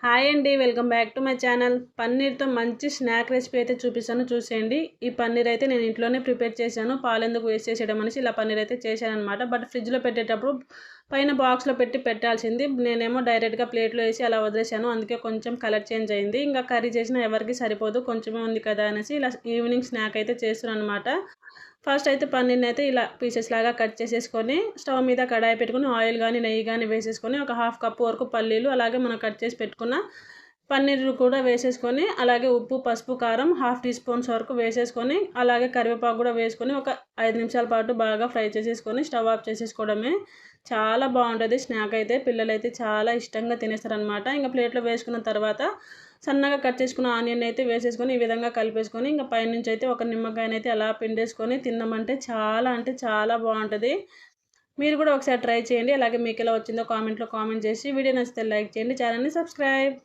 Hi అండి, welcome back to my channel. పన్నీర్తో మంచి స్నాక్ రెసిపీ అయితే చూపిస్తాను, చూసేయండి. ఈ పన్నీర్ అయితే నేను ఇంట్లోనే ప్రిపేర్ చేశాను. పాలెందుకు వేస్ట్ చేసేయడం అనేసి ఇలా పన్నీర్ అయితే చేశాను అనమాట. బట్ ఫ్రిడ్జ్లో పెట్టేటప్పుడు పైన బాక్స్లో పెట్టాల్సింది. నేనేమో డైరెక్ట్గా ప్లేట్లో వేసి అలా వదిలేసాను. అందుకే కొంచెం కలర్ చేంజ్ అయింది. ఇంకా కర్రీ చేసినా ఎవరికి సరిపోదు, కొంచెమే ఉంది కదా అనేసి ఇలా ఈవినింగ్ స్నాక్ అయితే చేస్తున్నాను అనమాట. ఫస్ట్ అయితే పన్నీర్ని అయితే ఇలా పీసెస్ లాగా కట్ చేసేసుకొని స్టవ్ మీద కడాయి పెట్టుకుని ఆయిల్ కానీ నెయ్యి కానీ వేసేసుకొని ఒక హాఫ్ కప్ వరకు పల్లీలు, అలాగే మనం కట్ చేసి పెట్టుకున్న పన్నీర్ కూడా వేసేసుకొని, అలాగే ఉప్పు, పసుపు, కారం హాఫ్ టీ స్పూన్స్ వరకు వేసేసుకొని, అలాగే కరివేపాకు కూడా వేసుకొని ఒక 5 నిమిషాల పాటు బాగా ఫ్రై చేసేసుకొని స్టవ్ ఆఫ్ చేసేసుకోవడమే. చాలా బాగుంటుంది స్నాక్ అయితే. పిల్లలైతే చాలా ఇష్టంగా తినేస్తారనమాట. ఇంకా ప్లేట్లో వేసుకున్న తర్వాత సన్నగా కట్ చేసుకున్న ఆనియన్ అయితే వేసేసుకొని ఈ విధంగా కలిపేసుకొని, ఇంకా పైనుంచి అయితే ఒక నిమ్మకాయనైతే అలా పిండేసుకొని తిన్నామంటే చాలా అంటే చాలా బాగుంటుంది. మీరు కూడా ఒకసారి ట్రై చేయండి. అలాగే మీకు ఎలా వచ్చిందో కామెంట్లో కామెంట్ చేసి, వీడియో నచ్చితే లైక్ చేయండి, ఛానల్ని సబ్స్క్రైబ్.